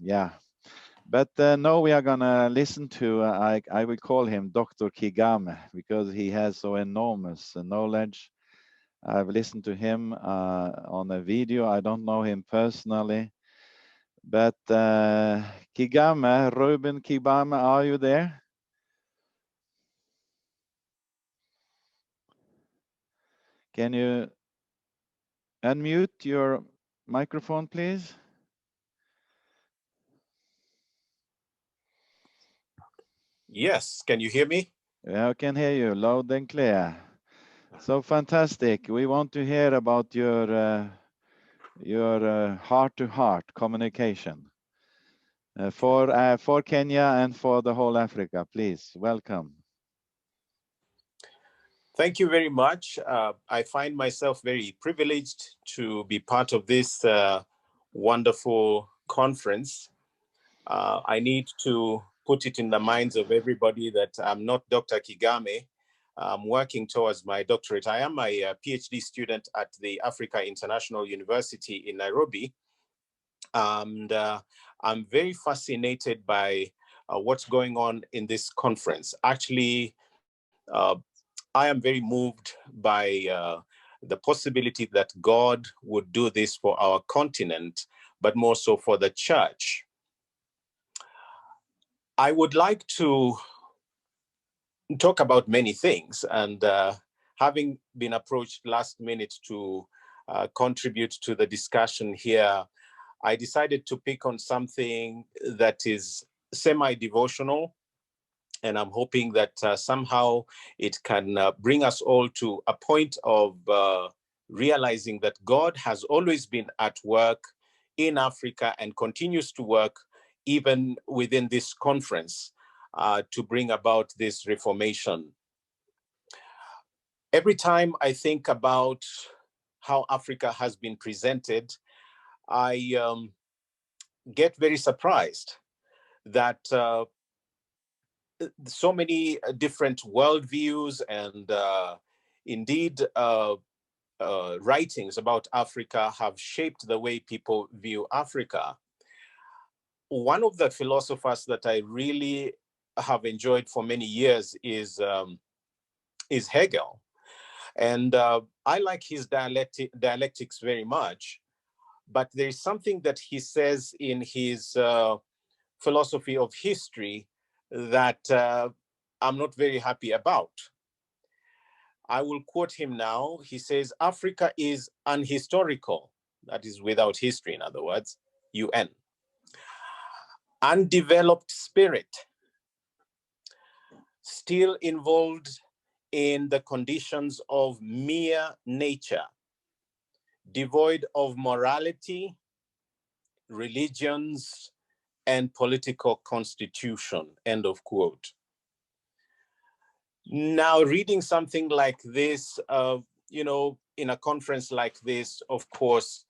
yeah. But now we are gonna listen to, I will call him Dr. Kigame because he has so enormous knowledge. I've listened to him on a video. I don't know him personally, but Kigame, Reuben Kigame, are you there? Can you unmute your microphone, please? Yes, can you hear me? Yeah, I can hear you loud and clear. So fantastic. We want to hear about your heart-to-heart communication for Kenya and for the whole Africa. Please, welcome. Thank you very much. I find myself very privileged to be part of this wonderful conference. I need to put it in the minds of everybody that I'm not Dr. Kigame. I'm working towards my doctorate. I am a PhD student at the Africa International University in Nairobi. And I'm very fascinated by what's going on in this conference. Actually, I am very moved by the possibility that God would do this for our continent, but more so for the church. I would like to talk about many things, and having been approached last minute to contribute to the discussion here, I decided to pick on something that is semi-devotional, and I'm hoping that somehow it can bring us all to a point of realizing that God has always been at work in Africa and continues to work even within this conference to bring about this reformation. Every time I think about how Africa has been presented, I get very surprised that so many different worldviews and indeed writings about Africa have shaped the way people view Africa. One of the philosophers that I really have enjoyed for many years is Hegel. And I like his dialectics very much, but there is something that he says in his philosophy of history that I'm not very happy about. I will quote him now. He says, Africa is unhistorical, that is without history, in other words, UN. Undeveloped spirit, still involved in the conditions of mere nature, devoid of morality, religions, and political constitution, end of quote. Now, reading something like this, in a conference like this, of course,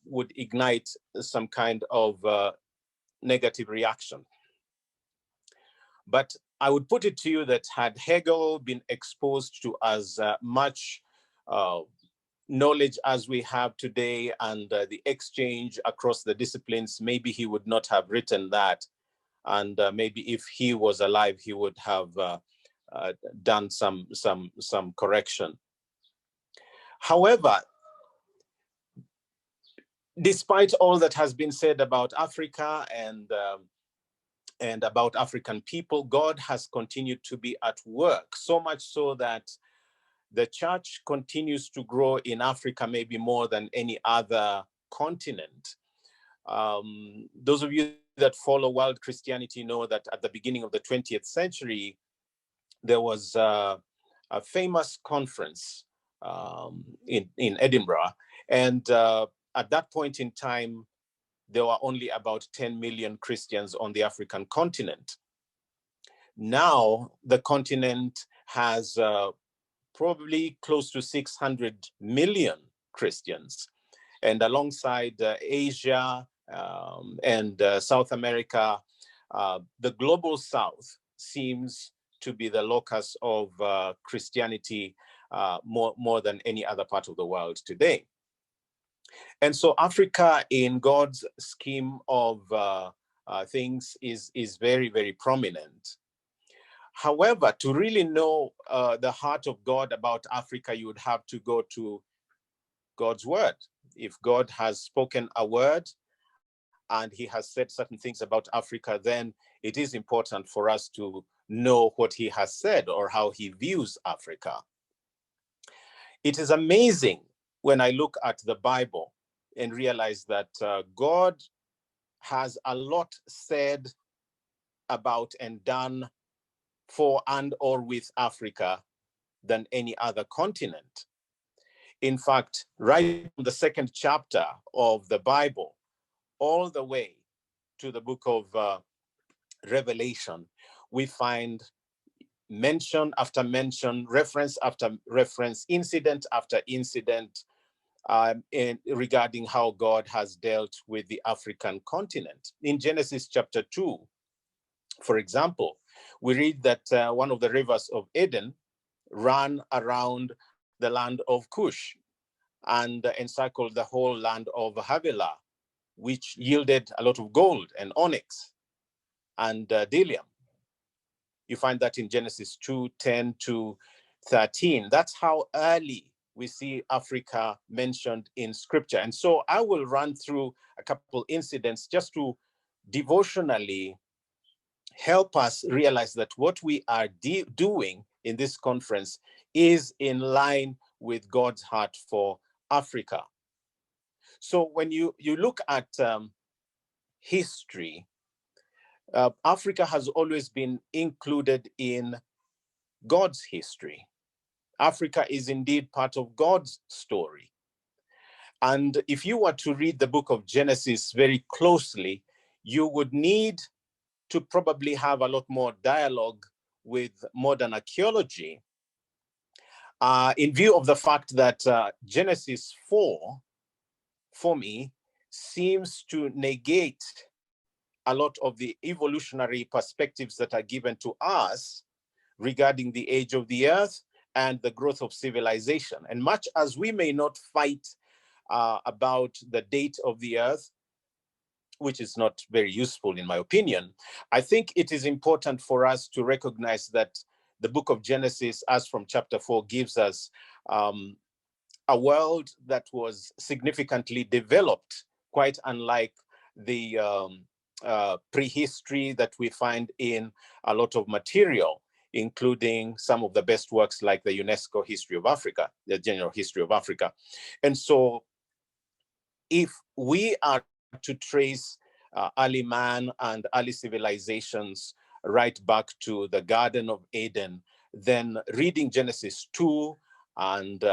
would ignite some kind of negative reaction. But I would put it to you that had Hegel been exposed to as much knowledge as we have today and the exchange across the disciplines, maybe he would not have written that. And maybe if he was alive, he would have done some correction. However, despite all that has been said about Africa and about African people, God has continued to be at work, so much so that the church continues to grow in Africa, maybe more than any other continent. Those of you that follow world Christianity know that at the beginning of the 20th century, there was a famous conference in Edinburgh. And at that point in time, there were only about 10 million Christians on the African continent. Now, the continent has probably close to 600 million Christians. And alongside Asia and South America, the global South seems to be the locus of Christianity more than any other part of the world today. And so Africa in God's scheme of things is very, very prominent. However, to really know the heart of God about Africa, you would have to go to God's word. If God has spoken a word and he has said certain things about Africa, then it is important for us to know what he has said or how he views Africa. It is amazing when I look at the Bible and realize that God has a lot said about and done for and or with Africa than any other continent. In fact, right from the second chapter of the Bible, all the way to the book of Revelation, we find mention after mention, reference after reference, incident after incident regarding how God has dealt with the African continent. In Genesis chapter 2, for example, we read that one of the rivers of Eden ran around the land of Cush and encircled the whole land of Havilah, which yielded a lot of gold and onyx and bdellium. You find that in Genesis 2:10 to 13. That's how early we see Africa mentioned in scripture. And so I will run through a couple incidents just to devotionally help us realize that what we are doing in this conference is in line with God's heart for Africa. So when you look at history, Africa has always been included in God's history. Africa is indeed part of God's story. And if you were to read the book of Genesis very closely, you would need to probably have a lot more dialogue with modern archaeology in view of the fact that Genesis 4, for me, seems to negate a lot of the evolutionary perspectives that are given to us regarding the age of the earth and the growth of civilization. And much as we may not fight about the date of the earth, which is not very useful in my opinion, I think it is important for us to recognize that the book of Genesis, as from chapter 4, gives us a world that was significantly developed, quite unlike the prehistory that we find in a lot of material, including some of the best works like the UNESCO History of Africa, the General History of Africa. And so if we are to trace early man and early civilizations right back to the Garden of Eden, then reading Genesis 2 and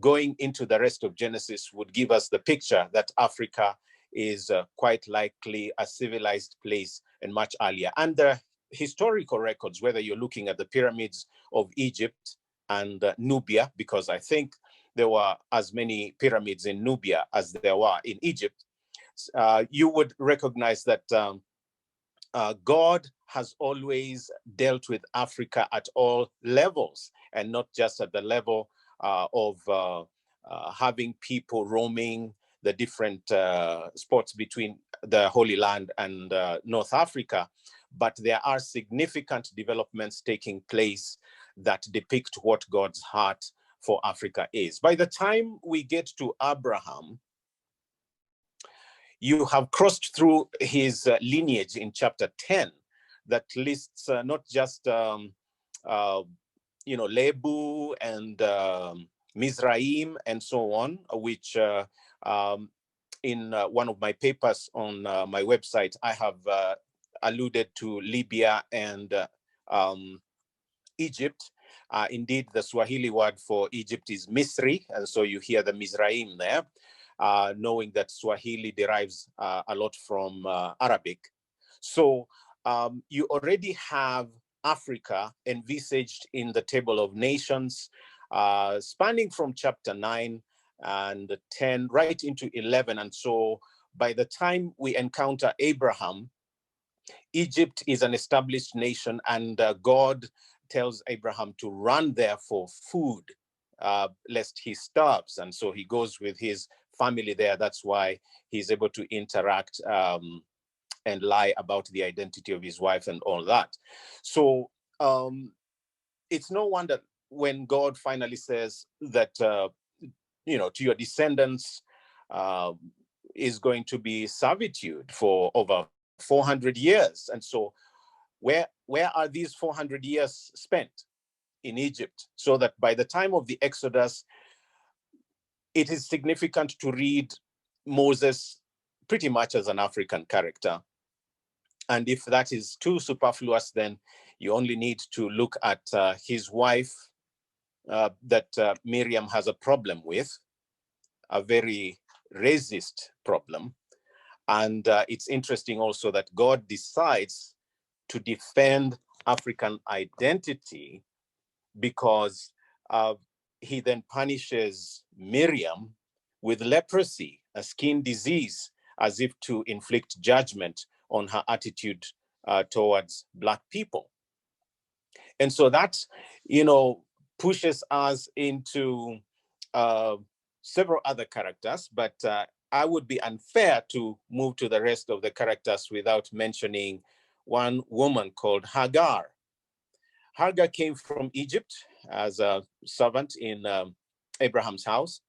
going into the rest of Genesis would give us the picture that Africa is quite likely a civilized place and much earlier. And the historical records, whether you're looking at the pyramids of Egypt and Nubia, because I think there were as many pyramids in Nubia as there were in Egypt, you would recognize that God has always dealt with Africa at all levels, and not just at the level of having people roaming the different spots between the Holy Land and North Africa, but there are significant developments taking place that depict what God's heart for Africa is. By the time we get to Abraham, you have crossed through his lineage in chapter 10 that lists not just Lebu and Mizraim and so on, which in one of my papers on my website, I have alluded to Libya and Egypt. Indeed, the Swahili word for Egypt is Misri, and so you hear the Mizraim there, knowing that Swahili derives a lot from Arabic. So you already have Africa envisaged in the Table of Nations, spanning from chapter 9 and 10 right into 11. And so by the time we encounter Abraham, Egypt is an established nation, and God tells Abraham to run there for food, lest he starves. And so he goes with his family there. That's why he's able to interact and lie about the identity of his wife and all that. So it's no wonder when God finally says that, you know, to your descendants is going to be servitude for over 400 years. And so where are these 400 years spent? In Egypt. So that by the time of the Exodus, it is significant to read Moses pretty much as an African character. And if that is too superfluous, then you only need to look at his wife that Miriam has a problem with, a very racist problem. And it's interesting also that God decides to defend African identity, because he then punishes Miriam with leprosy, a skin disease, as if to inflict judgment on her attitude towards Black people. And so that, you know, pushes us into several other characters, but I would be unfair to move to the rest of the characters without mentioning one woman called Hagar. Hagar came from Egypt as a servant in Abraham's house.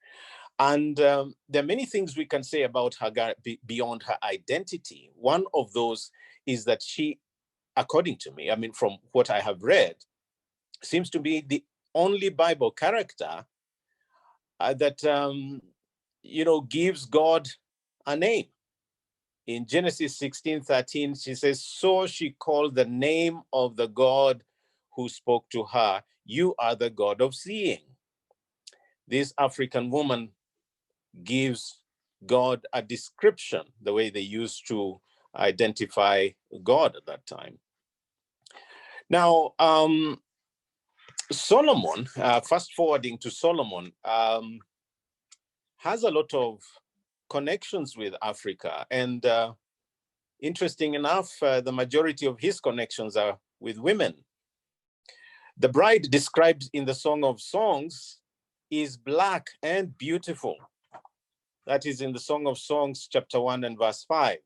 And there are many things we can say about Hagar beyond her identity. One of those is that she, according to me, I mean, from what I have read, seems to be the only Bible character that, you know, gives God a name. In Genesis 16:13, she says, so she called the name of the God who spoke to her, you are the God of seeing. This African woman gives God a description, the way they used to identify God at that time. Now, Solomon, fast forwarding to Solomon, has a lot of connections with Africa. And interesting enough, the majority of his connections are with women. The bride described in the Song of Songs is black and beautiful. That is in the Song of Songs, chapter 1 and verse 5.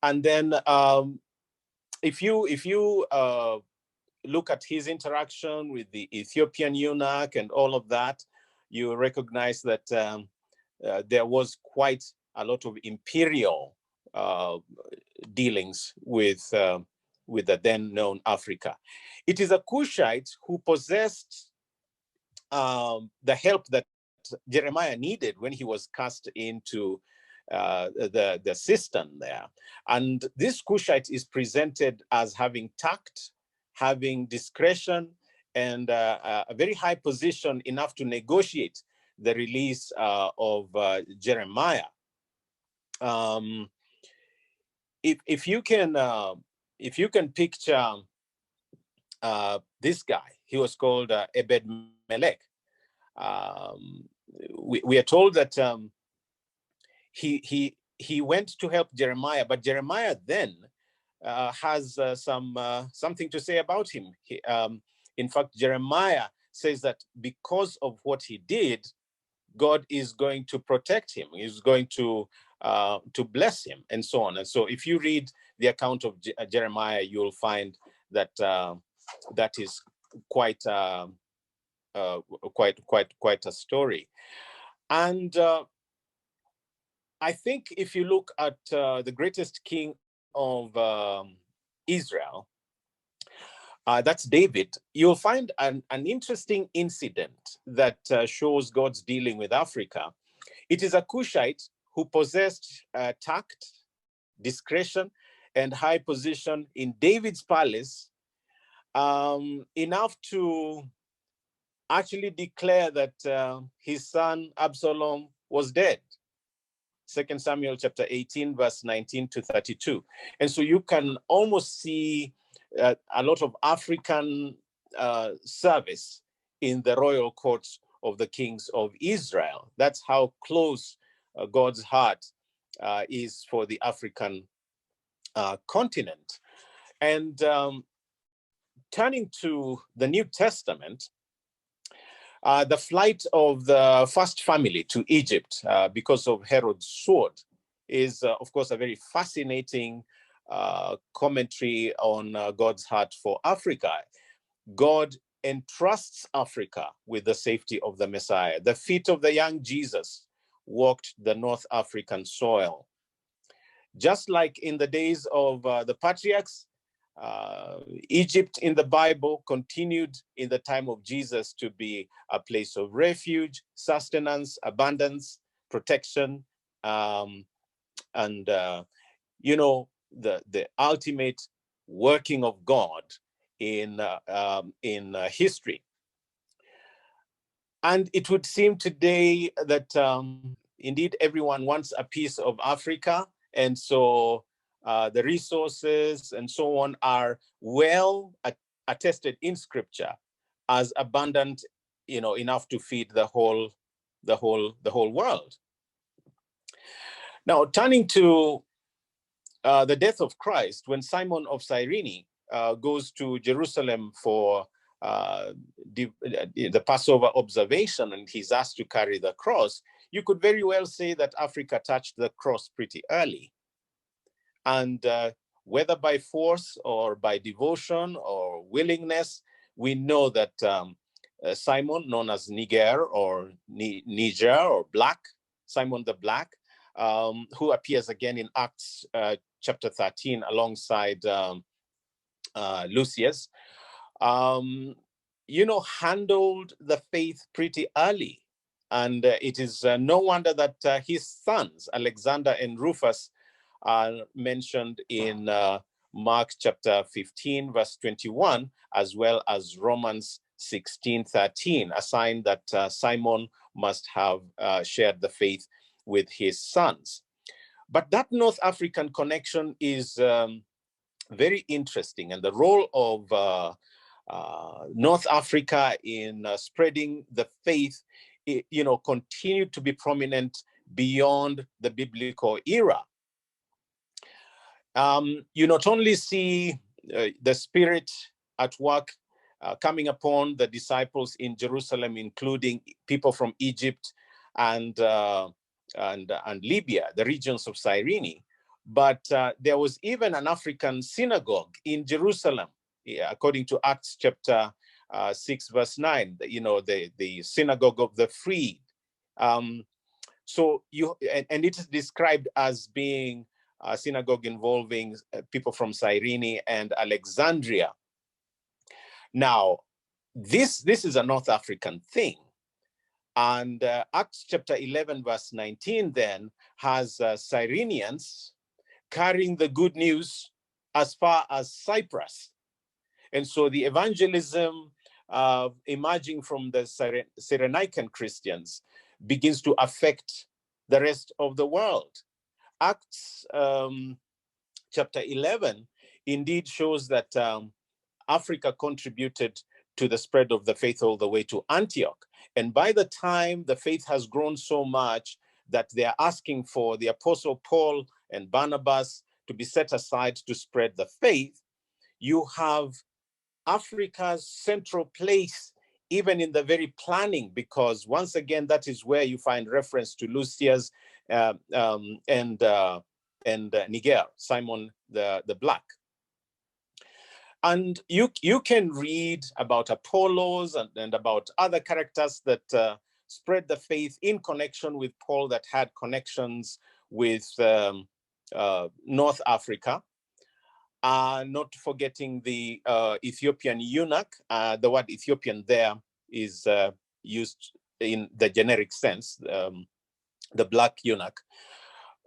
And then if you look at his interaction with the Ethiopian eunuch and all of that, you recognize that there was quite a lot of imperial dealings with the then known Africa. It is a Cushite who possessed the help that Jeremiah needed when he was cast into the cistern there. And this Cushite is presented as having tact, having discretion, and a very high position enough to negotiate the release of Jeremiah. If you can picture this guy, he was called Ebed Melech. We are told that he went to help Jeremiah, but Jeremiah then has something to say about him. In fact, Jeremiah says that because of what he did, God is going to protect him. He's going to bless him, and so on. And so, if you read the account of Jeremiah, you'll find that that is quite a story. And I think if you look at the greatest king of Israel, that's David, you'll find an interesting incident that shows God's dealing with Africa. It is a Cushite who possessed tact, discretion, and high position in David's palace, enough to actually declare that his son Absalom was dead. 2 Samuel chapter 18, verse 19 to 32. And so you can almost see a lot of African service in the royal courts of the kings of Israel. That's how close God's heart is for the African continent. And turning to the New Testament, The flight of the first family to Egypt because of Herod's sword is, of course, a very fascinating commentary on God's heart for Africa. God entrusts Africa with the safety of the Messiah. The feet of the young Jesus walked the North African soil. Just like in the days of the patriarchs, Egypt in the Bible continued in the time of Jesus to be a place of refuge, sustenance, abundance, protection, and the ultimate working of God in history. And it would seem today that indeed everyone wants a piece of Africa, and so the resources and so on are well attested in Scripture as abundant, enough to feed the whole world. Now, turning to the death of Christ, when Simon of Cyrene goes to Jerusalem for the Passover observation, and he's asked to carry the cross, you could very well say that Africa touched the cross pretty early. And whether by force or by devotion or willingness, we know that Simon, known as Niger or Niger or Black, Simon the Black, who appears again in Acts chapter 13 alongside Lucius, handled the faith pretty early. And it is no wonder that his sons, Alexander and Rufus, are mentioned in Mark chapter 15, verse 21, as well as Romans 16:13, a sign that Simon must have shared the faith with his sons. But that North African connection is very interesting, and the role of North Africa in spreading the faith, continued to be prominent beyond the biblical era. You not only see the Spirit at work coming upon the disciples in Jerusalem, including people from Egypt and Libya, the regions of Cyrene, but there was even an African synagogue in Jerusalem, according to Acts chapter 6, verse 9. The synagogue of the freed. And it is described as being a synagogue involving people from Cyrene and Alexandria. Now, this is a North African thing. And Acts chapter 11, verse 19 then has Cyrenians carrying the good news as far as Cyprus. And so the evangelism emerging from the Cyrenaican Christians begins to affect the rest of the world. Acts chapter 11 indeed shows that Africa contributed to the spread of the faith all the way to Antioch. And by the time the faith has grown so much that they are asking for the Apostle Paul and Barnabas to be set aside to spread the faith, you have Africa's central place even in the very planning, because once again, that is where you find reference to Lucius and Niger, Simon the Black. And you can read about Apollos and about other characters that spread the faith in connection with Paul, that had connections with North Africa. Not forgetting the Ethiopian eunuch. The word Ethiopian there is used in the generic sense, the black eunuch,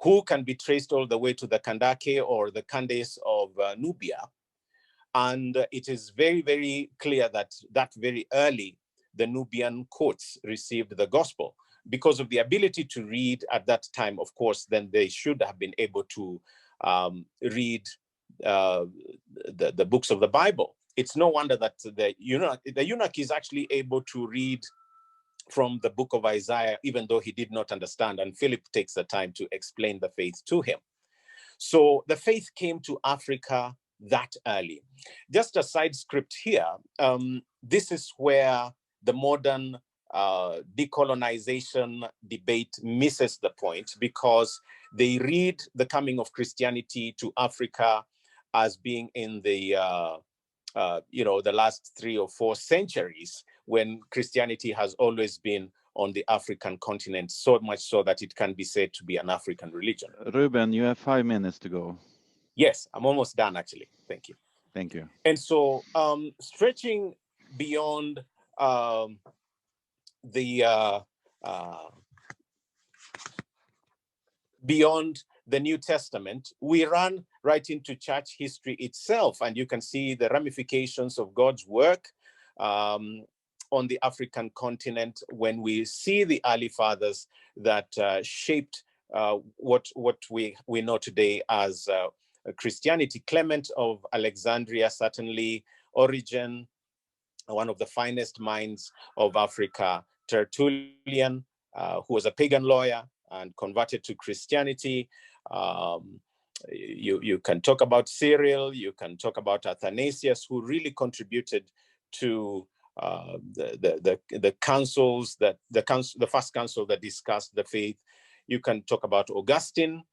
who can be traced all the way to the Kandake or the Candace of Nubia. And it is very, very clear that very early, the Nubian courts received the gospel. Because of the ability to read at that time, of course, then they should have been able to read the books of the Bible. It's no wonder that the eunuch is actually able to read from the book of Isaiah, even though he did not understand. And Philip takes the time to explain the faith to him. So the faith came to Africa that early. Just a side script here. This is where the modern decolonization debate misses the point, because they read the coming of Christianity to Africa as being in the the last 3 or 4 centuries, when Christianity has always been on the African continent, so much so that it can be said to be an African religion. Reuben, you have 5 minutes to go. Yes, I'm almost done, actually. Thank you. Thank you. And so stretching beyond beyond the New Testament, we run right into church history itself, and you can see the ramifications of God's work on the African continent when we see the early fathers that shaped what we know today as Christianity. Clement of Alexandria, certainly. Origen, one of the finest minds of Africa. Tertullian, who was a pagan lawyer and converted to Christianity. You can talk about Cyril, you can talk about Athanasius, who really contributed to the councils, the first council that discussed the faith. You can talk about Augustine,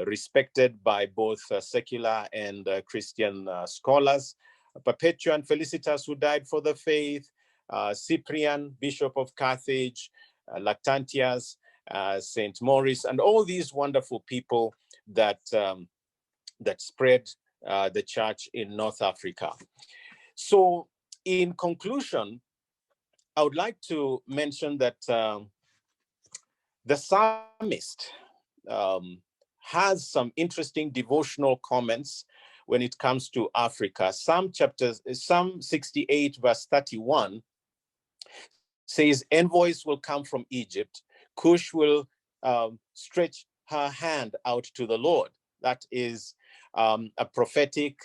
respected by both secular and Christian scholars. Perpetua and Felicitas, who died for the faith. Cyprian, Bishop of Carthage. Lactantius, Saint Maurice, and all these wonderful people that spread the church in North Africa. So, in conclusion, I would like to mention that the psalmist has some interesting devotional comments when it comes to Africa. Psalm 68, verse 31 says, envoys will come from Egypt. Cush will stretch her hand out to the Lord. That is a prophetic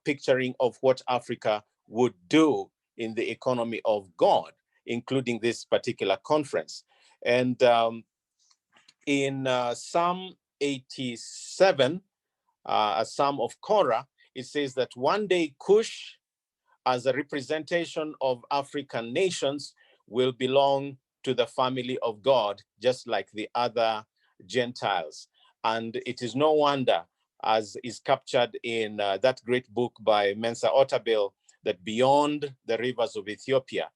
picturing of what Africa would do in the economy of God, including this particular conference. And in Psalm 87, a Psalm of Korah, it says that one day Cush, as a representation of African nations, will belong to the family of God, just like the other Gentiles. And it is no wonder, as is captured in that great book by Mensa Otabil, that beyond the rivers of Ethiopia,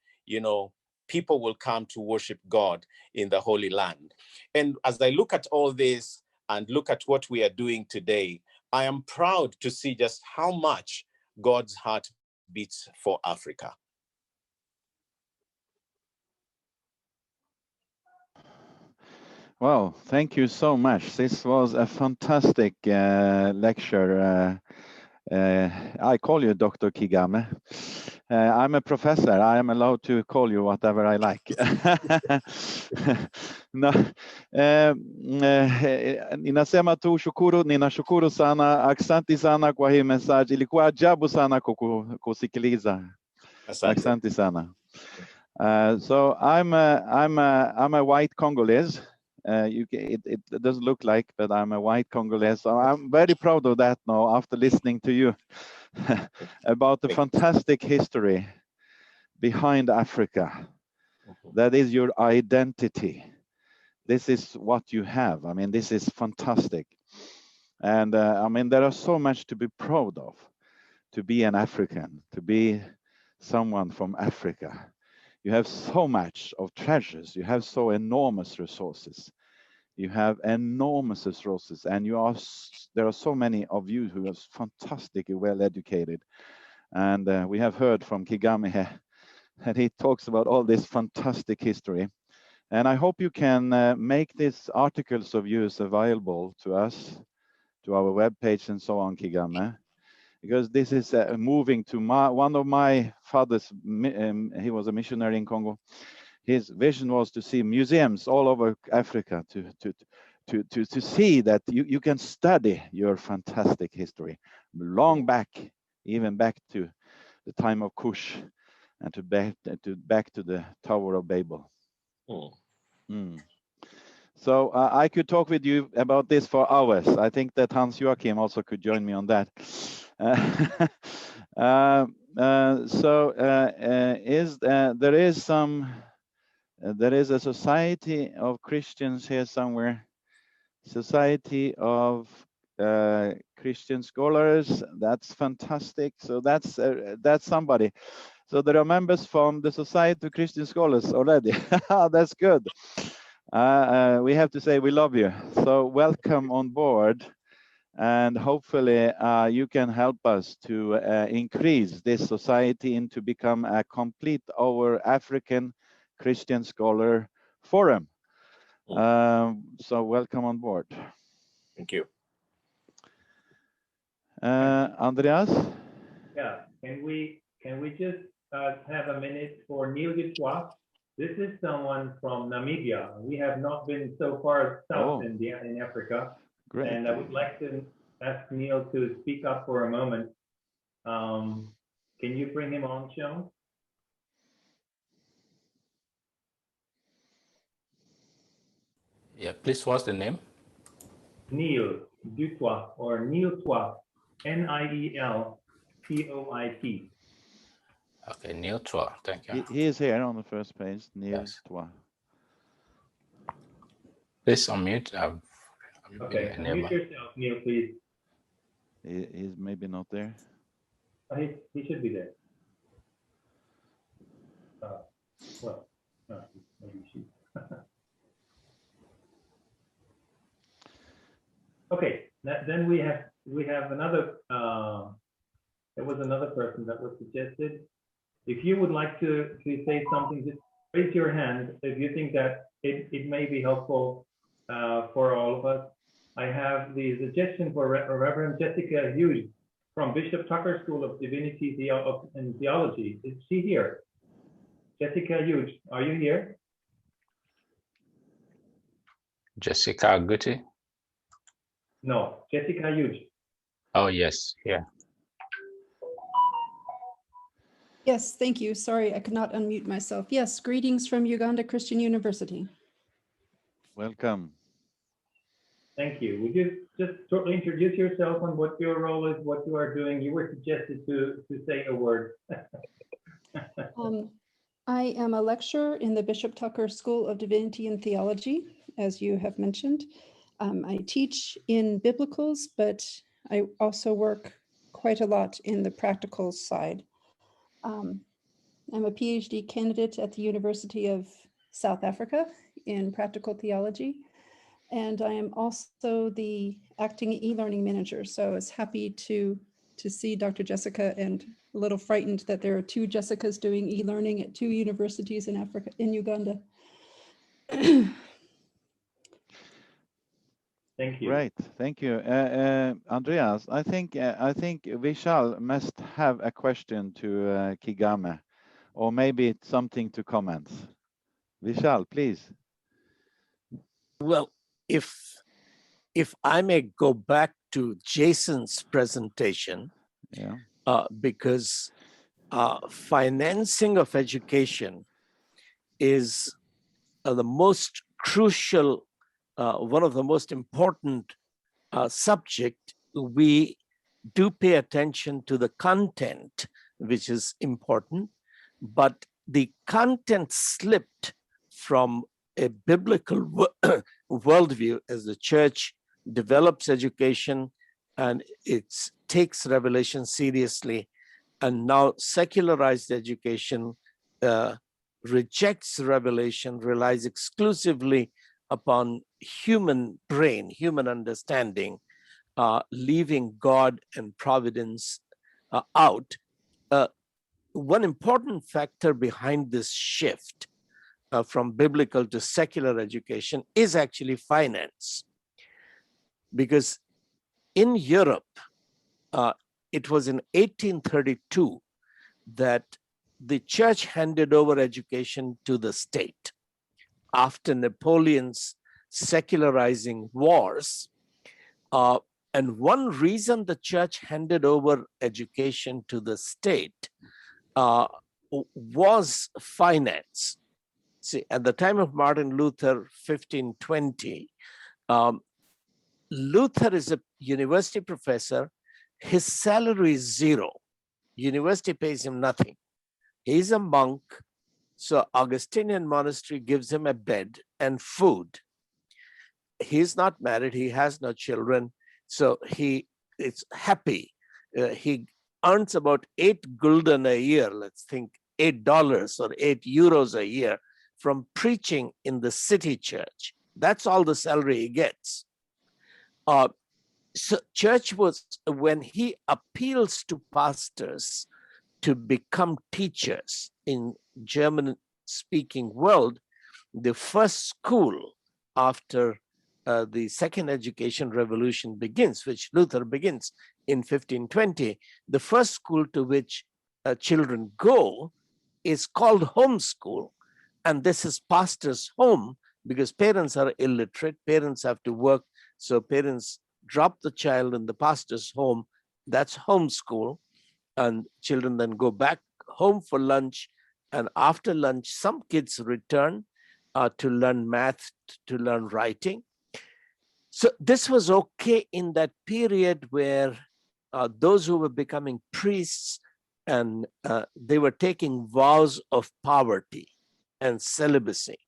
people will come to worship God in the Holy Land. And as I look at all this and look at what we are doing today, I am proud to see just how much God's heart beats for Africa. Well, thank you so much. This was a fantastic lecture. I call you Dr. Kigame. I'm a professor. I am allowed to call you whatever I like. No, ninasema tu shukuru, ninashukuru sana, aksanti sana kwa hii message. Ilikuwa ajabu sana kusikiliza. Aksanti sana. So I'm a white Congolese. It doesn't look like, but I'm a white Congolese. So I'm very proud of that now after listening to you about the fantastic history behind Africa. That is your identity. This is what you have. I mean, this is fantastic. And I mean, there are so much to be proud of, to be an African, to be someone from Africa. You have so much of treasures. You have so enormous resources. You have enormous resources, and there are so many of you who are fantastically well educated. And we have heard from Kigame here, and he talks about all this fantastic history. And I hope you can make these articles of yours available to us, to our webpage and so on, Kigame. Because this is moving to one of my father's, he was a missionary in Congo. His vision was to see museums all over Africa to see that you can study your fantastic history long back, even back to the time of Cush, and back to the Tower of Babel. So I could talk with you about this for hours. I think that Hans Joachim also could join me on that. there is a society of Christians here somewhere, Society of Christian Scholars. That's fantastic. So that's somebody. So there are members from the Society of Christian Scholars already. That's good. We have to say we love you. So welcome on board. And hopefully you can help us to increase this society and to become a complete our African Christian Scholar Forum. So welcome on board. Thank you. Andreas? Yeah, can we just have a minute for Neil Dutois? This is someone from Namibia. We have not been so far south in Africa. Great. And I would like to ask Neil to speak up for a moment. Can you bring him on, Sean? Yeah, please, what's the name? Neil Dutoit, or Neil Toit, Nieltoit. Okay, Neil Toit, thank you. He is here on the first page, Neil Yes. Toit. Please unmute. Okay, unmute yourself, Neil, please. He's maybe not there. He should be there. Well, no, maybe she. Okay, then we have another. There was another person that was suggested. If you would like to say something, just raise your hand if you think that it may be helpful for all of us. I have the suggestion for Reverend Jessica Hughes from Bishop Tucker School of Divinity and Theology. Is she here? Jessica Hughes, are you here? Jessica Guti? No, Jessica Hughes. Oh, yes, yeah. Yes, thank you. Sorry, I could not unmute myself. Yes, greetings from Uganda Christian University. Welcome. Thank you. Would you just shortly introduce yourself and what your role is, what you are doing? You were suggested to say a word. I am a lecturer in the Bishop Tucker School of Divinity and Theology, as you have mentioned. I teach in biblicals, but I also work quite a lot in the practical side. I'm a PhD candidate at the University of South Africa in practical theology. And I am also the acting e-learning manager. So I was happy to see Dr. Jessica, and a little frightened that there are two Jessicas doing e-learning at two universities in Africa, in Uganda. Thank you. Right, thank you. Andreas, I think Vishal must have a question to Kigame, or maybe it's something to comment. Vishal, please. Well, if I may go back to Jason's presentation, Yeah. Because financing of education is the most crucial, one of the most important subject. We do pay attention to the content, which is important, but the content slipped from a biblical worldview as the church develops education and it takes revelation seriously, and now secularized education rejects revelation, relies exclusively upon human brain, human understanding, leaving God and providence out. One important factor behind this shift from biblical to secular education is actually finance. Because in Europe, it was in 1832 that the church handed over education to the state. After Napoleon's secularizing wars, and one reason the church handed over education to the state was finance. See, at the time of Martin Luther, 1520, Luther is a university professor. His salary is zero. University pays him nothing. He's a monk, so Augustinian monastery gives him a bed and food. He's not married, he has no children, so he is happy. He earns about 8 gulden a year, let's think $8 or 8 euros a year from preaching in the city church. That's all the salary he gets. So church was, when he appeals to pastors to become teachers in German-speaking world, the first school after the second education revolution begins, which Luther begins in 1520, the first school to which children go is called homeschool. And this is pastor's home because parents are illiterate, parents have to work, so parents drop the child in the pastor's home. That's homeschool. And children then go back home for lunch. And after lunch, some kids return to learn math, to learn writing. So this was okay in that period where those who were becoming priests and they were taking vows of poverty and celibacy.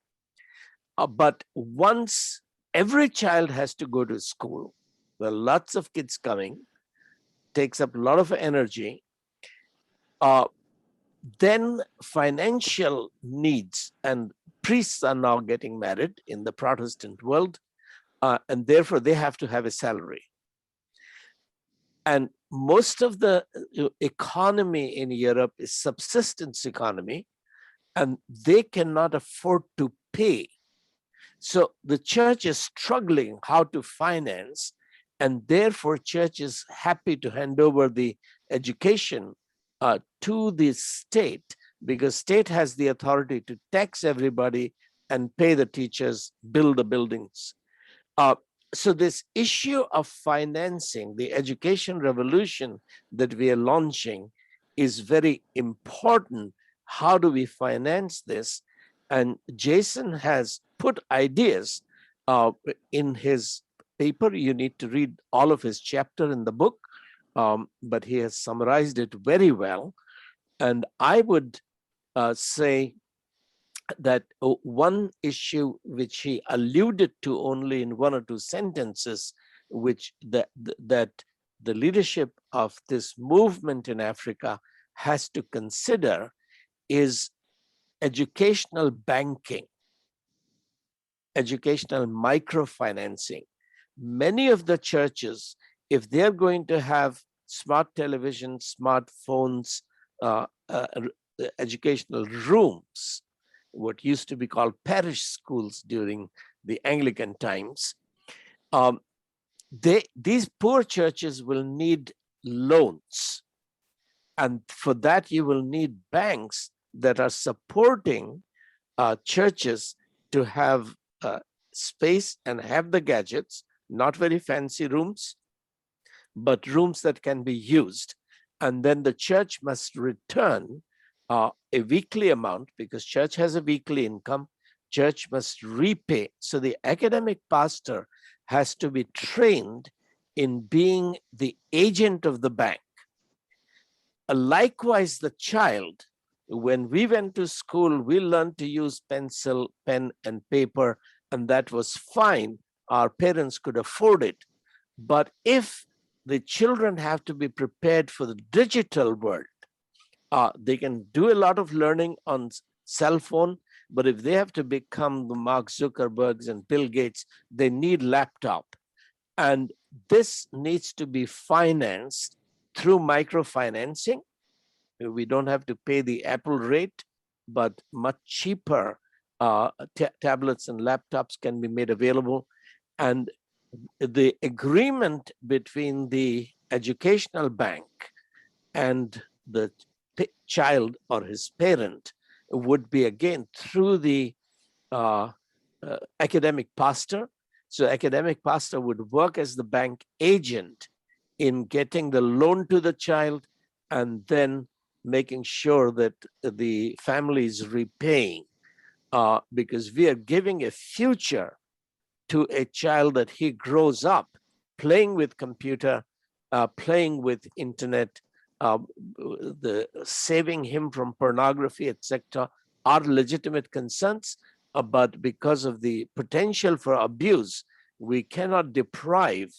But once every child has to go to school, there are lots of kids coming, takes up a lot of energy, then financial needs, and priests are now getting married in the Protestant world, and therefore they have to have a salary. And most of the economy in Europe is subsistence economy, and they cannot afford to pay. So the church is struggling how to finance, and therefore church is happy to hand over the education to the state, because state has the authority to tax everybody and pay the teachers, build the buildings. So this issue of financing, the education revolution that we are launching, is very important. How do we finance this? And Jason has put ideas in his paper. You need to read all of his chapter in the book, but he has summarized it very well. And I would say that one issue which he alluded to only in 1 or 2 sentences, which that the leadership of this movement in Africa has to consider, is educational banking, educational microfinancing. Many of the churches, if they're going to have smart television, smartphones, educational rooms, what used to be called parish schools during the Anglican times, these poor churches will need loans. And for that, you will need banks that are supporting churches to have space and have the gadgets, not very fancy rooms, but rooms that can be used. And then the church must return a weekly amount, because church has a weekly income. Church must repay. So the academic pastor has to be trained in being the agent of the bank. Likewise, the child, when we went to school, we learned to use pencil, pen, and paper, and that was fine. Our parents could afford it. But if the children have to be prepared for the digital world, they can do a lot of learning on cell phone, but if they have to become the Mark Zuckerbergs and Bill Gates, they need laptop. And this needs to be financed through microfinancing. We don't have to pay the Apple rate, but much cheaper tablets and laptops can be made available. And the agreement between the educational bank and the child or his parent would be again through the academic pastor. So academic pastor would work as the bank agent in getting the loan to the child and then making sure that the family is repaying, because we are giving a future to a child that he grows up playing with computer, playing with internet, the saving him from pornography, etc., are legitimate concerns, but because of the potential for abuse, we cannot deprive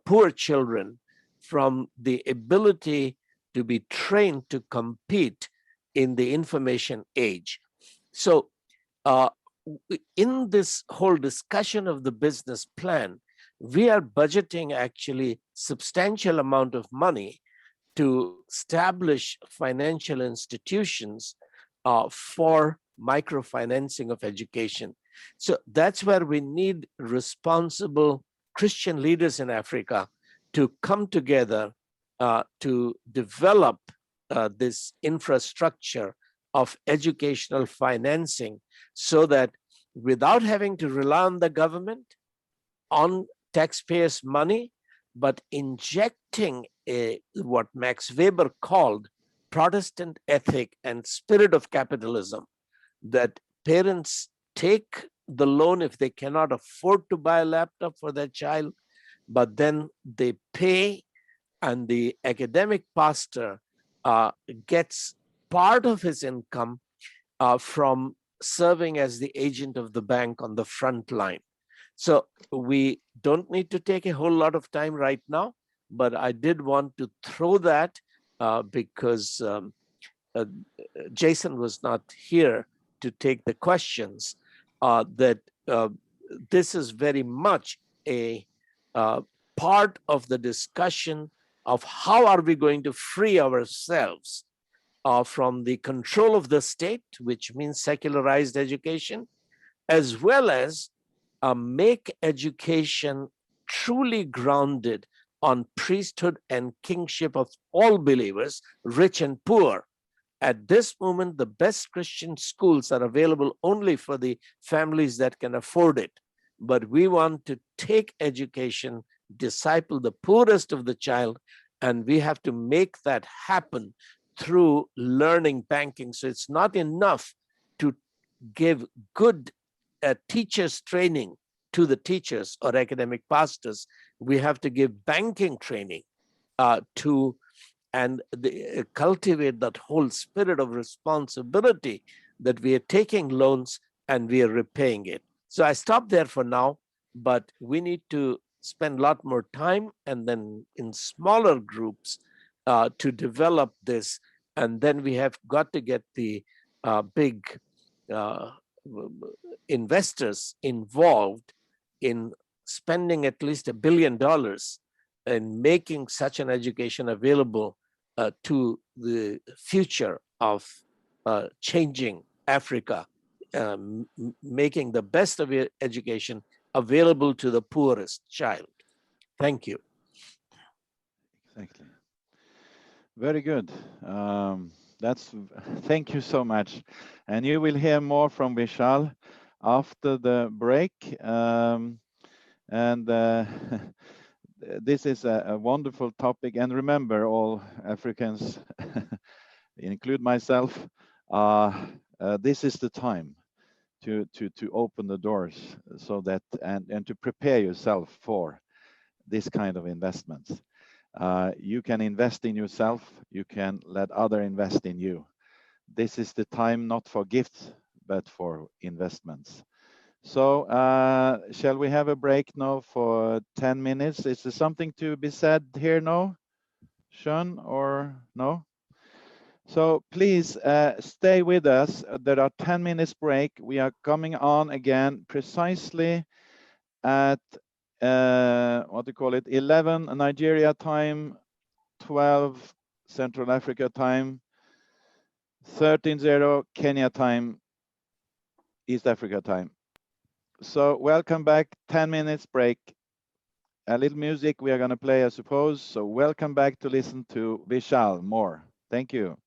poor children from the ability to be trained to compete in the information age. So in this whole discussion of the business plan, we are budgeting actually substantial amount of money to establish financial institutions for microfinancing of education. So that's where we need responsible Christian leaders in Africa to come together to develop this infrastructure of educational financing, so that without having to rely on the government, on taxpayers' money, but injecting what Max Weber called Protestant ethic and spirit of capitalism, that parents take the loan if they cannot afford to buy a laptop for their child, but then they pay, and the academic pastor gets part of his income from serving as the agent of the bank on the front line. So we don't need to take a whole lot of time right now, but I did want to throw that because Jason was not here to take the questions, that this is very much a part of the discussion of how are we going to free ourselves from the control of the state, which means secularized education, as well as make education truly grounded on priesthood and kingship of all believers, rich and poor. At this moment, the best Christian schools are available only for the families that can afford it. But we want to take education, disciple the poorest of the child, and we have to make that happen through learning banking. So it's not enough to give good teachers training to the teachers or academic pastors. We have to give banking training to and cultivate that whole spirit of responsibility, that we are taking loans and we are repaying it. So I stop there for now, but we need to spend a lot more time and then in smaller groups to develop this. And then we have got to get the big investors involved in spending at least $1 billion in making such an education available to the future of changing Africa, making the best of education available to the poorest child. Thank you. Exactly. Very good. Thank you so much. And you will hear more from Vishal after the break. This is a wonderful topic. And remember, all Africans, include myself, this is the time to open the doors, so that and to prepare yourself for this kind of investments. You can invest in yourself. You can let other invest in you. This is the time not for gifts, but for investments. So shall we have a break now for 10 minutes? Is there something to be said here now, Sean, or no? So please stay with us. There are 10 minutes break. We are coming on again precisely at 11 Nigeria time, 12 Central Africa time, 13:00 Kenya time, East Africa time. So welcome back. 10 minutes break. A little music we are going to play, I suppose. So welcome back to listen to Vishal more. Thank you.